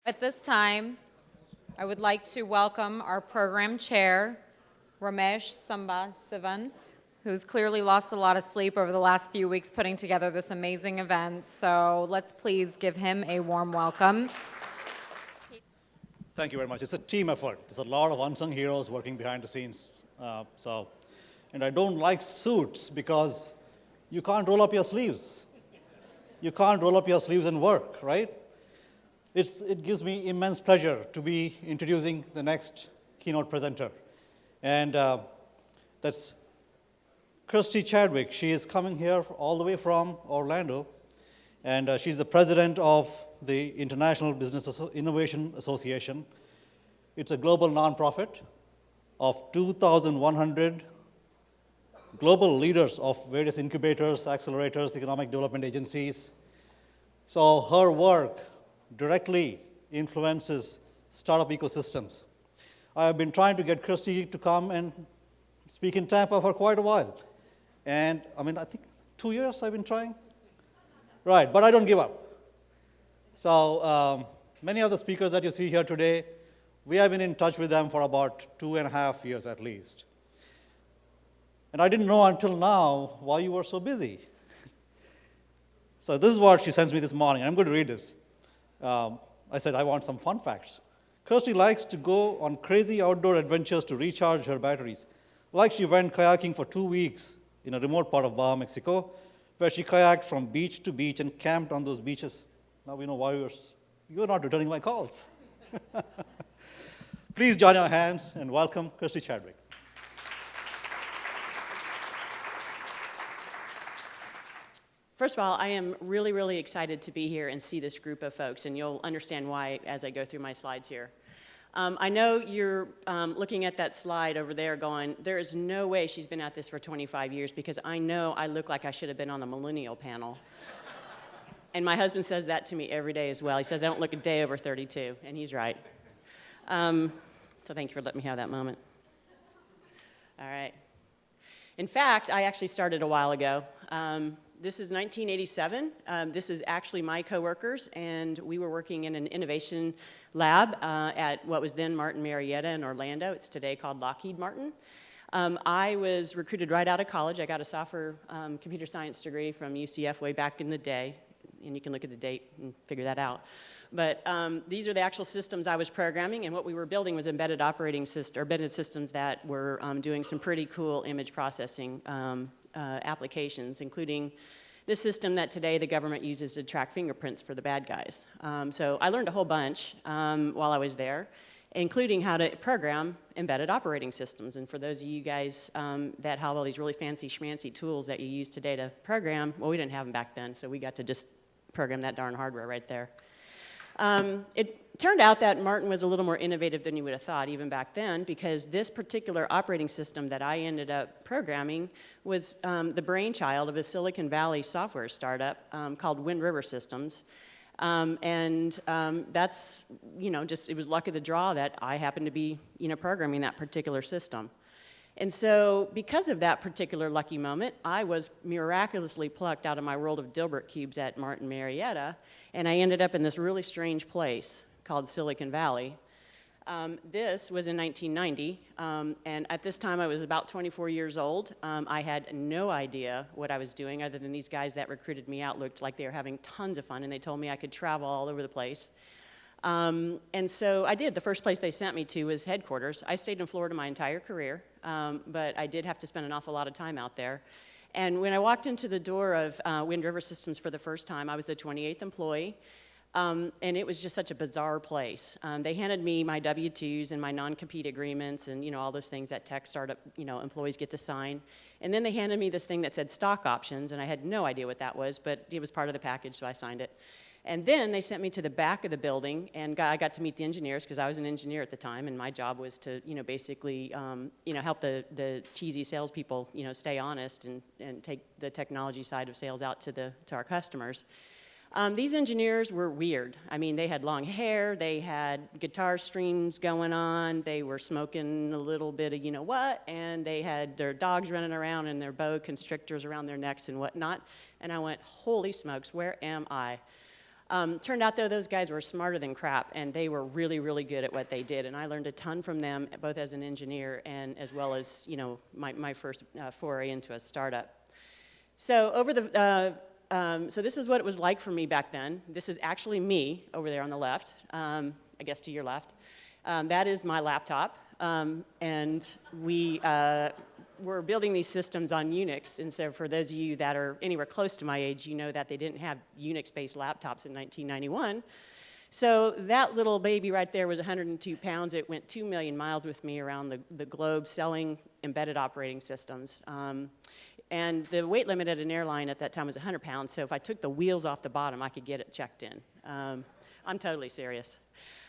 At this time, I would like to welcome our program chair, Ramesh Sambasivan, who's clearly lost a lot of sleep over the last few weeks putting together this amazing event. So let's please give him a warm welcome. Thank you very much. It's a team effort. There's a lot of unsung heroes working behind the scenes. And I don't like suits because you can't roll up your sleeves. You can't roll up your sleeves and work, right? It gives me immense pleasure to be introducing the next keynote presenter. And that's Kirstie Chadwick. She is coming here all the way from Orlando. And she's the president of the International Business Innovation Association. It's a global nonprofit of 2,100 global leaders of various incubators, accelerators, economic development agencies. So her work directly influences startup ecosystems. I have been trying to get Kirstie to come and speak in Tampa for quite a while. And I think 2 years I've been trying. Right, but I don't give up. So many of the speakers that you see here today, we have been in touch with them for about 2.5 years at least. And I didn't know until now why you were so busy. So this is what she sends me this morning. I'm going to read this. I said, I want some fun facts. Kirstie likes to go on crazy outdoor adventures to recharge her batteries. Like she went kayaking for 2 weeks in a remote part of Baja, Mexico, where she kayaked from beach to beach and camped on those beaches. Now we know why you're not returning my calls. Please join your hands and welcome Kirstie Chadwick. First of all, I am really, really excited to be here and see this group of folks, and you'll understand why as I go through my slides here. I know you're looking at that slide over there going, there is no way she's been at this for 25 years because I know I look like I should have been on the millennial panel. And my husband says that to me every day as well. He says I don't look a day over 32, and he's right. So thank you for letting me have that moment. All right. In fact, I actually started a while ago. This is 1987. This is actually my coworkers, and we were working in an innovation lab at what was then Martin Marietta in Orlando. It's today called Lockheed Martin. I was recruited right out of college. I got a software computer science degree from UCF way back in the day, and you can look at the date and figure that out. But these are the actual systems I was programming, and what we were building was embedded operating system, or embedded systems that were doing some pretty cool image processing applications, including this system that today the government uses to track fingerprints for the bad guys. So I learned a whole bunch while I was there, including how to program embedded operating systems. And for those of you guys that have all these really fancy schmancy tools that you use today to program, well, we didn't have them back then, so we got to just program that darn hardware right there. It turned out that Martin was a little more innovative than you would have thought even back then, because this particular operating system that I ended up programming was the brainchild of a Silicon Valley software startup called Wind River Systems. That's, it was luck of the draw that I happened to be, programming that particular system. And so because of that particular lucky moment, I was miraculously plucked out of my world of Dilbert cubes at Martin Marietta, and I ended up in this really strange place called Silicon Valley. This was in 1990, and at this time I was about 24 years old. I had no idea what I was doing other than these guys that recruited me out looked like they were having tons of fun, and they told me I could travel all over the place. And so I did. The first place they sent me to was headquarters. I stayed in Florida my entire career, but I did have to spend an awful lot of time out there. And when I walked into the door of Wind River Systems for the first time, I was the 28th employee, and it was just such a bizarre place. They handed me my W-2s and my non-compete agreements and, all those things that tech startup, employees get to sign. And then they handed me this thing that said stock options, and I had no idea what that was, but it was part of the package, so I signed it. And then they sent me to the back of the building, and I got to meet the engineers because I was an engineer at the time, and my job was to, basically, help the cheesy salespeople, stay honest and take the technology side of sales out to our customers. These engineers were weird. I mean, they had long hair, they had guitar strings going on, they were smoking a little bit of you-know-what, and they had their dogs running around and their boa constrictors around their necks and whatnot. And I went, holy smokes, where am I? Turned out, though, those guys were smarter than crap, and they were really, really good at what they did. And I learned a ton from them, both as an engineer and as well as, my first foray into a startup. So so this is what it was like for me back then. This is actually me over there on the left, I guess to your left. That is my laptop, and we were building these systems on Unix, and so for those of you that are anywhere close to my age, you know that they didn't have Unix-based laptops in 1991. So that little baby right there was 102 pounds. It went 2 million miles with me around the globe selling embedded operating systems. And the weight limit at an airline at that time was 100 pounds, so if I took the wheels off the bottom, I could get it checked in. I'm totally serious.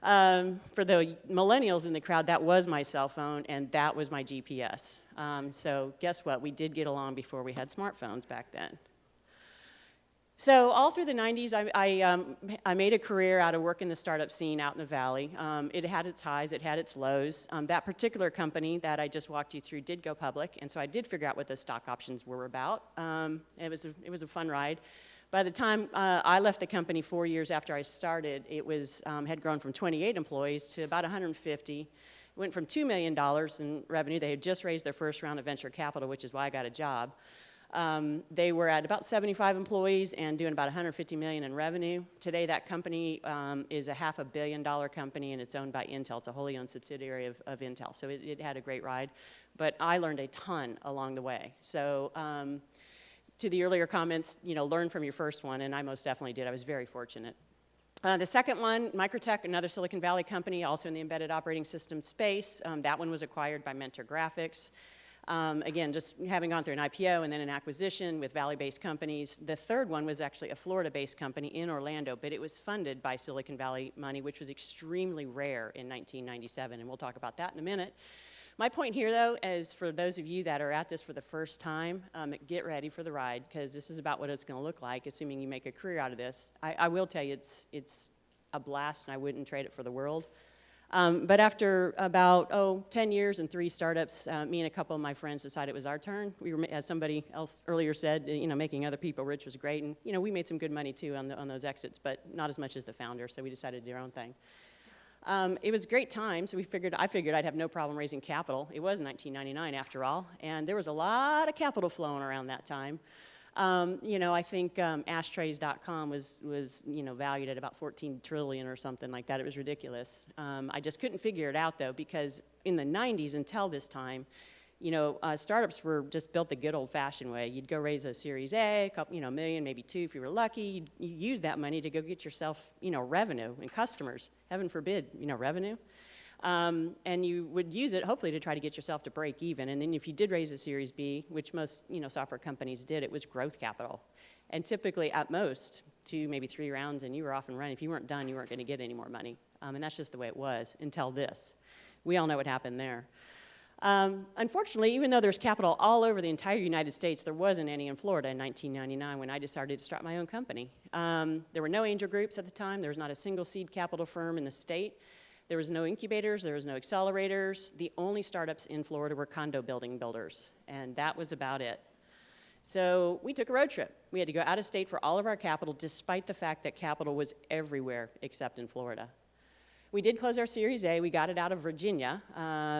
For the millennials in the crowd, that was my cell phone, and that was my GPS. So guess what? We did get along before we had smartphones back then. So all through the 90s, I made a career out of working the startup scene out in the Valley. It had its highs, it had its lows. That particular company that I just walked you through did go public, and so I did figure out what those stock options were about. It was a fun ride. By the time I left the company 4 years after I started, it had grown from 28 employees to about 150. It went from $2 million in revenue. They had just raised their first round of venture capital, which is why I got a job. They were at about 75 employees and doing about $150 million in revenue. Today, that company is a $500 million company, and it's owned by Intel. It's a wholly owned subsidiary of Intel, so it had a great ride. But I learned a ton along the way. So to the earlier comments, learn from your first one, and I most definitely did. I was very fortunate. The second one, Microtech, another Silicon Valley company, also in the embedded operating system space. That one was acquired by Mentor Graphics. Again, just having gone through an IPO and then an acquisition with Valley-based companies. The third one was actually a Florida-based company in Orlando, but it was funded by Silicon Valley money, which was extremely rare in 1997, and we'll talk about that in a minute. My point here, though, is for those of you that are at this for the first time, get ready for the ride, because this is about what it's going to look like, assuming you make a career out of this. I will tell you, it's a blast, and I wouldn't trade it for the world. But after about 10 years and 3 startups, me and a couple of my friends decided it was our turn. We were, as somebody else earlier said, making other people rich was great, and we made some good money too on those exits, but not as much as the founder. So we decided to do our own thing. It was a great time, so I figured I'd have no problem raising capital. It was 1999 after all, and there was a lot of capital flowing around that time. I think ashtrays.com was valued at about 14 trillion or something like that. It was ridiculous. I just couldn't figure it out, though, because in the 90s until this time, startups were just built the good old-fashioned way. You'd go raise a Series A, a million, maybe 2 if you were lucky. You use that money to go get yourself, revenue and customers. Heaven forbid, revenue. And you would use it, hopefully, to try to get yourself to break even. And then if you did raise a Series B, which most, software companies did, it was growth capital. And typically, at most, 2, maybe 3 rounds, and you were off and running. If you weren't done, you weren't going to get any more money. And that's just the way it was until this. We all know what happened there. Unfortunately, even though there's capital all over the entire United States, there wasn't any in Florida in 1999 when I decided to start my own company. There were no angel groups at the time. There was not a single seed capital firm in the state. There was no incubators. There was no accelerators. The only startups in Florida were condo building builders, and that was about it. So we took a road trip. We had to go out of state for all of our capital, despite the fact that capital was everywhere except in Florida. We did close our Series A. We got it out of Virginia.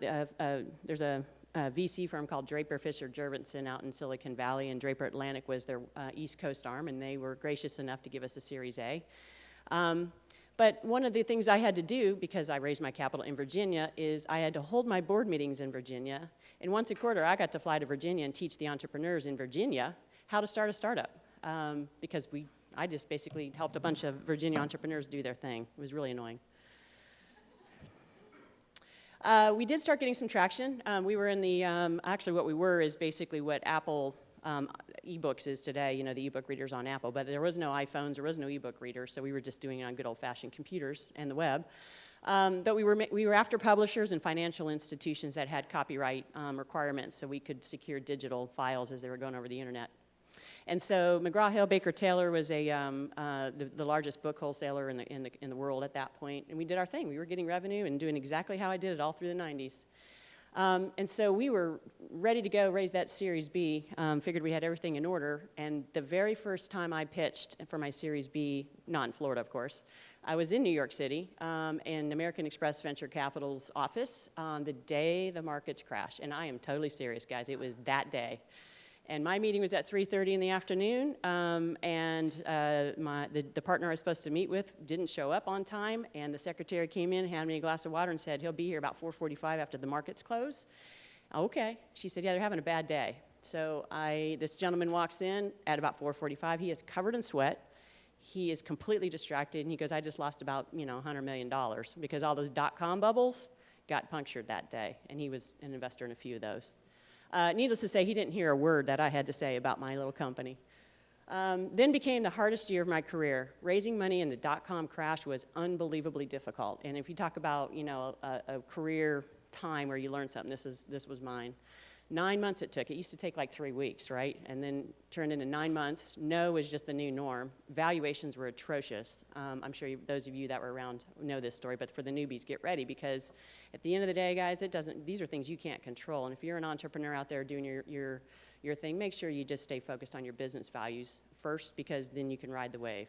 There's a VC firm called Draper Fisher Jurvetson out in Silicon Valley, and Draper Atlantic was their East Coast arm, and they were gracious enough to give us a Series A. But one of the things I had to do, because I raised my capital in Virginia, is I had to hold my board meetings in Virginia, and once a quarter I got to fly to Virginia and teach the entrepreneurs in Virginia how to start a startup, because I just basically helped a bunch of Virginia entrepreneurs do their thing. It was really annoying. We did start getting some traction. We were in the, actually what we were is basically what Apple ebooks is today, the ebook readers on Apple, but there was no iPhones, there was no ebook readers, so we were just doing it on good old-fashioned computers and the web. But we were after publishers and financial institutions that had copyright requirements so we could secure digital files as they were going over the internet. And so McGraw-Hill Baker Taylor was the largest book wholesaler in the world at that point, and we did our thing. We were getting revenue and doing exactly how I did it all through the 90s. And so we were ready to go raise that Series B, figured we had everything in order, and the very first time I pitched for my Series B, not in Florida, of course, I was in New York City in American Express Venture Capital's office on the day the markets crashed, and I am totally serious, guys. It was that day. And my meeting was at 3:30 in the afternoon, and the partner I was supposed to meet with didn't show up on time, and the secretary came in, handed me a glass of water, and said, he'll be here about 4:45 after the markets close. Okay. She said, yeah, they're having a bad day. So this gentleman walks in at about 4:45. He is covered in sweat. He is completely distracted, and he goes, I just lost about, $100 million because all those dot-com bubbles got punctured that day, and he was an investor in a few of those. Needless to say, he didn't hear a word that I had to say about my little company. Then became the hardest year of my career. Raising money in the dot-com crash was unbelievably difficult. And if you talk about, a career time where you learn something, this was mine. 9 months it took. It used to take like 3 weeks, right? And then turned into 9 months. No was just the new norm. Valuations were atrocious. I'm sure those of you that were around know this story, but for the newbies, get ready, because at the end of the day, guys, these are things you can't control. And if you're an entrepreneur out there doing your thing, make sure you just stay focused on your business values first, because then you can ride the wave.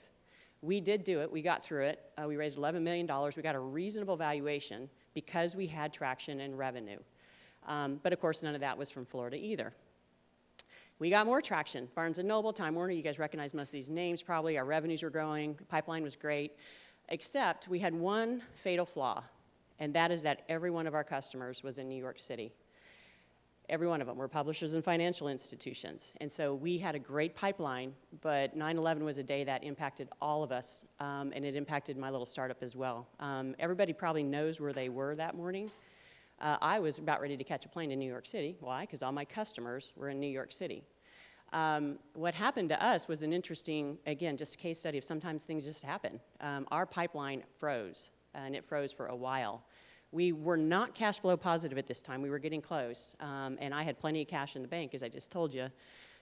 We did do it. We got through it. We raised $11 million. We got a reasonable valuation because we had traction and revenue. But of course, none of that was from Florida either. We got more traction. Barnes & Noble, Time Warner, you guys recognize most of these names probably. Our revenues were growing. The pipeline was great. Except we had one fatal flaw, and that is that every one of our customers was in New York City. Every one of them were publishers and financial institutions. And so we had a great pipeline, but 9/11 was a day that impacted all of us, and it impacted my little startup as well. Everybody probably knows where they were that morning. I was about ready to catch a plane to New York City. Why? Because all my customers were in New York City. What happened to us was an interesting, again, just case study of sometimes things just happen. Our pipeline froze, and it froze for a while. We were not cash flow positive at this time. We were getting close, and I had plenty of cash in the bank, as I just told you.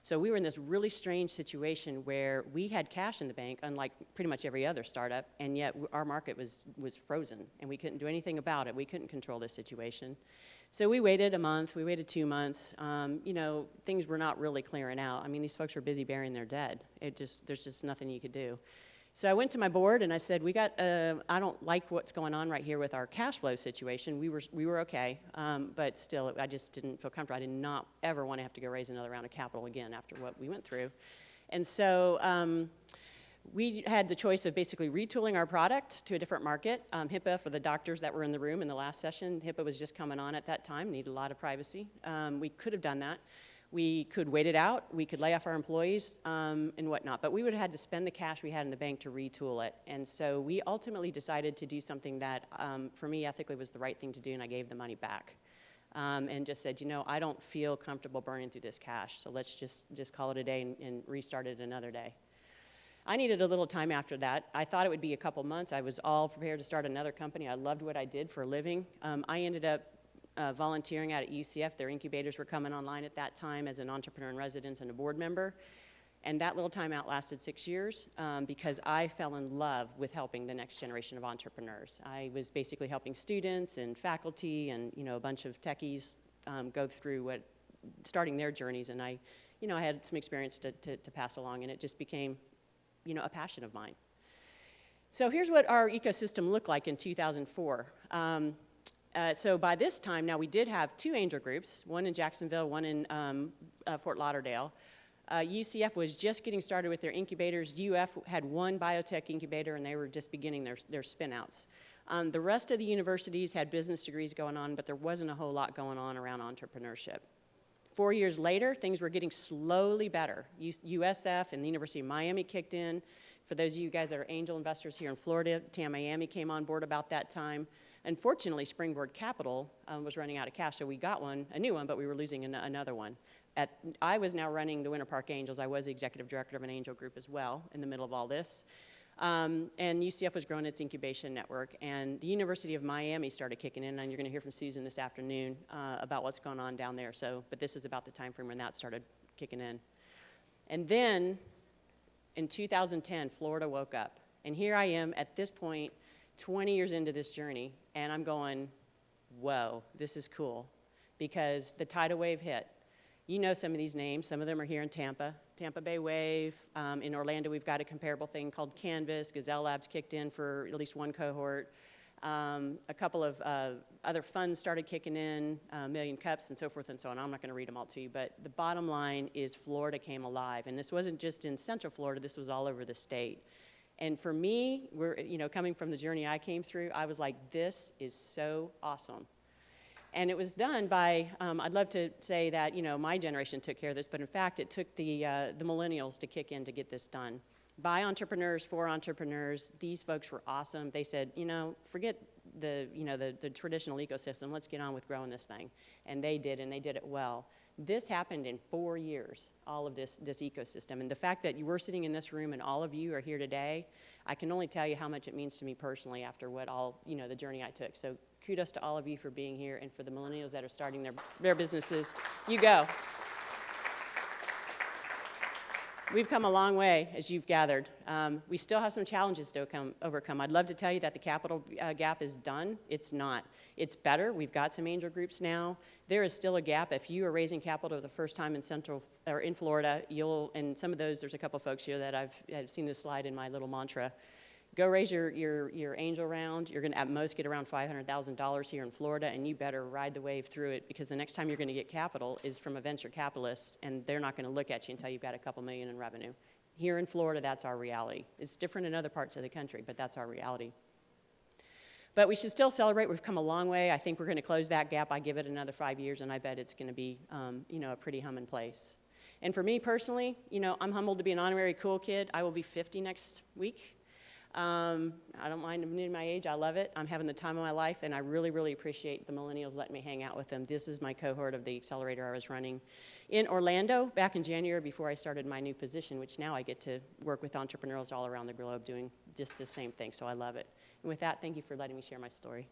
So we were in this really strange situation where we had cash in the bank, unlike pretty much every other startup, and yet our market was frozen, and we couldn't do anything about it. We couldn't control this situation. So we waited a month, we waited 2 months. Things were not really clearing out. I mean, these folks were busy burying their dead. There's just nothing you could do. So I went to my board and I said, I don't like what's going on right here with our cash flow situation. We were okay, but still, I just didn't feel comfortable. I did not ever want to have to go raise another round of capital again after what we went through. And so we had the choice of basically retooling our product to a different market. HIPAA, for the doctors that were in the room in the last session, HIPAA was just coming on at that time, needed a lot of privacy. We could have done that. We could wait it out, we could lay off our employees and whatnot, but we would have had to spend the cash we had in the bank to retool it. And so we ultimately decided to do something that, for me, ethically was the right thing to do, and I gave the money back. And just said, I don't feel comfortable burning through this cash, so let's just call it a day and restart it another day. I needed a little time after that. I thought it would be a couple months. I was all prepared to start another company. I loved what I did for a living. I ended up volunteering out at UCF. Their incubators were coming online at that time as an entrepreneur in residence and a board member. And that little time outlasted 6 years because I fell in love with helping the next generation of entrepreneurs. I was basically helping students and faculty and a bunch of techies go through starting their journeys. And I had some experience to pass along, and it just became a passion of mine. So here's what our ecosystem looked like in 2004. So by this time, now we did have 2 angel groups, one in Jacksonville, one in Fort Lauderdale. UCF was just getting started with their incubators. UF had 1 biotech incubator, and they were just beginning their spin-outs. The rest of the universities had business degrees going on, but there wasn't a whole lot going on around entrepreneurship. 4 years later, things were getting slowly better. USF and the University of Miami kicked in. For those of you guys that are angel investors here in Florida, TAM Miami came on board about that time. Unfortunately, Springboard Capital was running out of cash, so we got a new one, but we were losing another one. I was now running the Winter Park Angels. I was the executive director of an angel group as well in the middle of all this. And UCF was growing its incubation network, and the University of Miami started kicking in, and you're going to hear from Susan this afternoon about what's going on down there. But this is about the time frame when that started kicking in. And then in 2010, Florida woke up, and here I am at this point, 20 years into this journey, and I'm going, whoa, this is cool. because the tidal wave hit. You know some of these names. Some of them are here in Tampa. Tampa Bay Wave. In Orlando, we've got a comparable thing called Canvas. Gazelle Labs kicked in for at least one cohort. A couple of other funds started kicking in, Million Cups and so forth and so on. I'm not going to read them all to you, but the bottom line is Florida came alive. And this wasn't just in Central Florida. This was all over the state. And for me, coming from the journey I came through, I was like, this is so awesome. And it was done by, I'd love to say that, my generation took care of this, but in fact, it took the millennials to kick in to get this done. By entrepreneurs, for entrepreneurs. These folks were awesome. They said, forget the traditional ecosystem. Let's get on with growing this thing. And they did, and they did it well. This happened in 4 years, all of this ecosystem. And the fact that you were sitting in this room and all of you are here today, I can only tell you how much it means to me personally after what the journey I took. So kudos to all of you for being here, and for the millennials that are starting their businesses. You go. We've come a long way, as you've gathered. We still have some challenges to overcome. I'd love to tell you that the capital gap is done. It's not. It's better. We've got some angel groups now. There is still a gap. If you are raising capital for the first time in Florida, and some of those, there's a couple folks here that I've seen this slide in my little mantra. Go raise your angel round. You're going to at most get around $500,000 here in Florida, and you better ride the wave through it, because the next time you're going to get capital is from a venture capitalist, and they're not going to look at you until you've got a couple million in revenue. Here in Florida, that's our reality. It's different in other parts of the country, but that's our reality. But we should still celebrate. We've come a long way. I think we're going to close that gap. I give it another 5 years, and I bet it's going to be a pretty humming place. And for me personally, I'm humbled to be an honorary cool kid. I will be 50 next week. I don't mind admitting my age. I love it. I'm having the time of my life, and I really, really appreciate the millennials letting me hang out with them. This is my cohort of the accelerator I was running in Orlando back in January before I started my new position, which now I get to work with entrepreneurs all around the globe doing just the same thing, so I love it. And with that, thank you for letting me share my story.